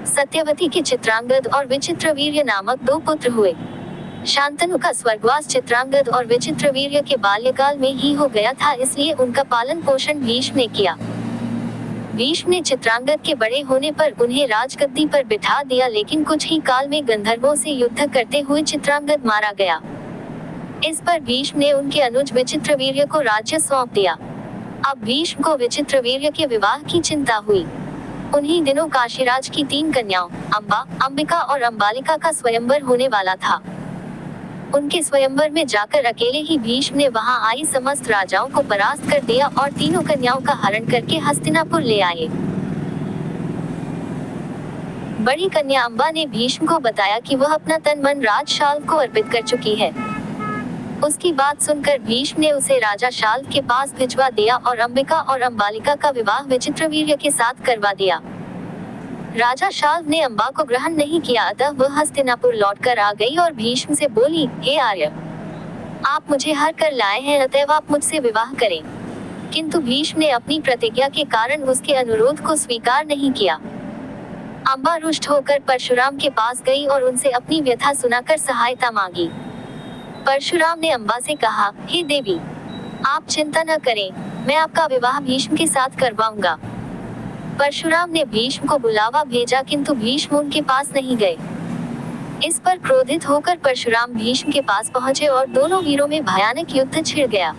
सत्यवती के चित्रांगद और विचित्रवीर्य नामक 2 पुत्र हुए। शांतनु का स्वर्गवास चित्रांगद और विचित्रवीर्य के बाल्यकाल में ही हो गया था, इसलिए उनका पालन पोषण भीष्म ने किया। भीष्म ने चित्रांगद के बड़े होने पर उन्हें राजगद्दी पर बिठा दिया, लेकिन कुछ ही काल में गंधर्वों से युद्ध करते हुए चित्रांगद मारा गया। इस पर भीष्म ने उनके अनुज विचित्रवीर्य को राज्य सौंप दिया। अब भीष्म को विचित्रवीर्य के विवाह की चिंता हुई। उन्हीं दिनों काशीराज की 3 कन्याओं अंबा, अंबिका और अंबालिका का स्वयंवर होने वाला था। उनके स्वयंवर में जाकर अकेले ही भीष्म ने वहां आई समस्त राजाओं को परास्त कर दिया और तीनों कन्याओं का हरण करके हस्तिनापुर ले आए। बड़ी कन्या अंबा ने भीष्म को बताया कि वह अपना तन मन राज शाल्व को अर्पित कर चुकी है। उसकी बात सुनकर भीष्म ने उसे राजा शाल्व के पास भिजवा दिया और अंबिका और अंबालिका का विवाह विचित्रवीर्य के साथ करवा दिया। राजा शाल्व ने अंबा को ग्रहण नहीं किया, अतः वह हस्तिनापुर लौटकर आ गई और भीष्म से बोली, हे आर्य, आप मुझे हर कर लाए हैं, अतएव आप मुझसे विवाह करें। किंतु भीष्म ने अपनी प्रतिज्ञा के कारण उसके अनुरोध को स्वीकार नहीं किया। अंबा रुष्ट होकर परशुराम के पास गई और उनसे अपनी व्यथा सुनाकर सहायता मांगी। परशुराम ने अंबा से कहा, हे देवी, आप चिंता न करें, मैं आपका विवाह भीष्म के साथ करवाऊंगा। परशुराम ने भीष्म को बुलावा भेजा, किंतु भीष्म उनके पास नहीं गए। इस पर क्रोधित होकर परशुराम भीष्म के पास पहुंचे और दोनों वीरों में भयानक युद्ध छिड़ गया।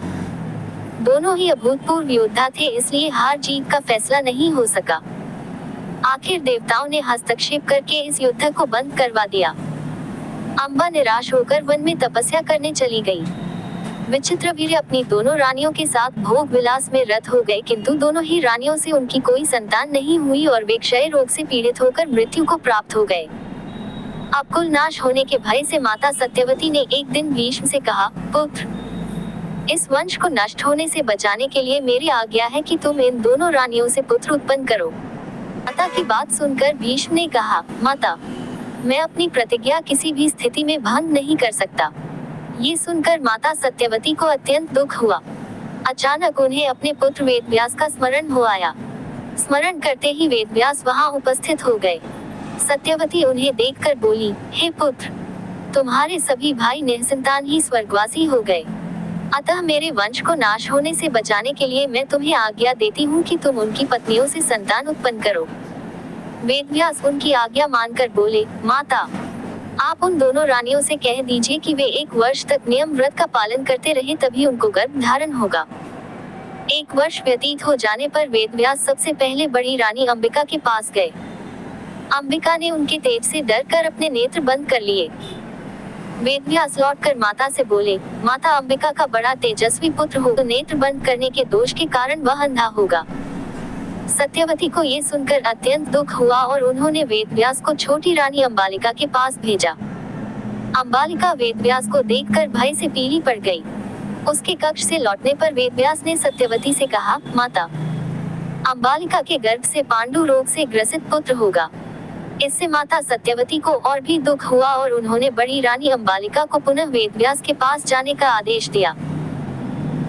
दोनों ही अभूतपूर्व योद्धा थे, इसलिए हार जीत का फैसला नहीं हो सका। आखिर देवताओं ने हस्तक्षेप करके इस युद्ध को बंद करवा दिया। अंबा निराश होकर वन में तपस्या करने चली गई। विचित्रवीर्य अपनी दोनों रानियों के साथ भोग विलास में रत हो गए, किंतु दोनों ही रानियों से उनकी कोई संतान नहीं हुई और वे क्षय रोग से पीड़ित होकर मृत्यु को प्राप्त हो गए। अब कुल नाश होने के भय से माता सत्यवती ने एक दिन भीष्म से कहा, पुत्र, इस वंश को नष्ट होने से बचाने के लिए मेरी आज्ञा है कि तुम इन दोनों रानियों से पुत्र उत्पन्न करो। माता की बात सुनकर भीष्म ने कहा, माता, मैं अपनी प्रतिज्ञा किसी भी स्थिति में भंग नहीं कर सकता। ये सुनकर माता सत्यवती को अत्यंत दुख हुआ। अचानक उन्हें अपने पुत्र वेदव्यास का स्मरण हो आया। स्मरण करते ही वेदव्यास वहां उपस्थित हो गए। सत्यवती उन्हें देखकर बोली, हे पुत्र, तुम्हारे सभी भाई निःसंतान ही स्वर्गवासी हो गए, अतः मेरे वंश को नाश होने से बचाने के लिए मैं तुम्हें आज्ञा देती हूँ कि तुम उनकी पत्नियों से संतान उत्पन्न करो। वेदव्यास उनकी आज्ञा मानकर बोले, माता, आप उन दोनों रानियों से कह दीजिए कि वे 1 वर्ष तक नियम व्रत का पालन करते रहे, तभी उनको गर्भ धारण होगा। 1 वर्ष व्यतीत हो जाने पर वेदव्यास सबसे पहले बड़ी रानी अंबिका के पास गए। अंबिका ने उनके तेज से डरकर अपने नेत्र बंद कर लिए। वेदव्यास लौटकर माता से बोले, माता, अंबिका का बड़ा तेजस्वी पुत्र हो, तो नेत्र बंद करने के दोष के कारण वह अंधा होगा। सत्यवती को ये सुनकर अत्यंत दुख हुआ और उन्होंने वेदव्यास को छोटी रानी अंबालिका के पास भेजा। अंबालिका वेदव्यास को देखकर भय से पीली पड़ गई। उसके कक्ष से लौटने पर वेदव्यास ने सत्यवती से कहा, माता, अंबालिका के गर्भ से पांडु रोग से ग्रसित पुत्र होगा। इससे माता सत्यवती को और भी दुख हुआ और उन्होंने बड़ी रानी अंबालिका को पुनः वेदव्यास के पास जाने का आदेश दिया।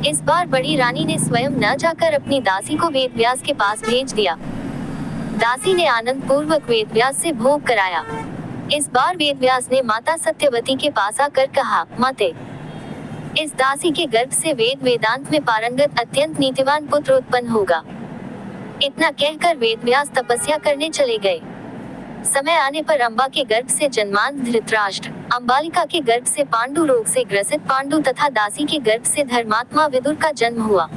इस बार बड़ी रानी ने स्वयं न जाकर अपनी दासी को वेदव्यास के पास भेज दिया। दासी ने आनंद पूर्वक वेदव्यास से भोग कराया। इस बार वेदव्यास ने माता सत्यवती के पास आकर कहा, माते, इस दासी के गर्भ से वेद वेदांत में पारंगत अत्यंत नीतिवान पुत्र उत्पन्न होगा। इतना कहकर वेदव्यास तपस्या करने चले गए। समय आने पर अंबा के गर्भ से जन्मान धृतराष्ट्र, अंबालिका के गर्भ से पांडु रोग से ग्रसित पांडु तथा दासी के गर्भ से धर्मात्मा विदुर का जन्म हुआ।